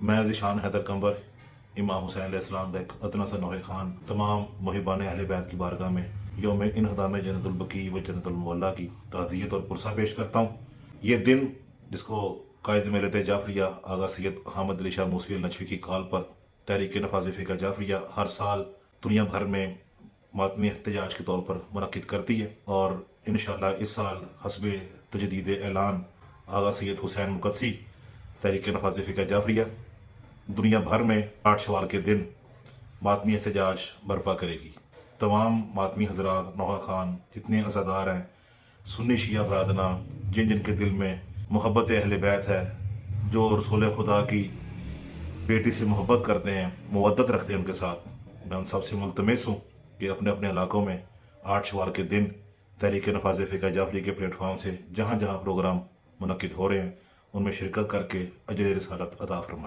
میں ذیشان حیدر قنور امام حسین علیہ السلام کا ایک ادنا سا نوح خان تمام محبان اہل بیت کی بارگاہ میں یوم انہدام جنت البقیع و جنت المعلیٰ کی تعزیت اور پرسہ پیش کرتا ہوں۔ یہ دن جس کو قائد ملت جعفریہ آغا سید حامد علی شاہ موسوی النجفی کی کال پر تحریک نفاذ فقہ جعفریہ ہر سال دنیا بھر میں ماتمی احتجاج کے طور پر منعقد کرتی ہے، اور انشاءاللہ اس سال حسب تجدید اعلان آغا سید حسین مقدسی تحریک نفاذ فقہ جعفریہ دنیا بھر میں 8 شوال کے دن ماتمی احتجاج برپا کرے گی۔ تمام ماتمی حضرات، نوح خان، جتنے عزادار ہیں، سنی شیعہ برادران، جن جن کے دل میں محبت اہل بیت ہے، جو رسول خدا کی بیٹی سے محبت کرتے ہیں، مودت رکھتے ہیں ان کے ساتھ، میں ان سب سے ملتمس ہوں کہ اپنے اپنے علاقوں میں 8 شوال کے دن تحریک نفاذ فقہ جعفری کے پلیٹ فارم سے جہاں جہاں پروگرام منعقد ہو رہے ہیں ان میں شرکت کر کے اجر رسالت ادا فرمائیں۔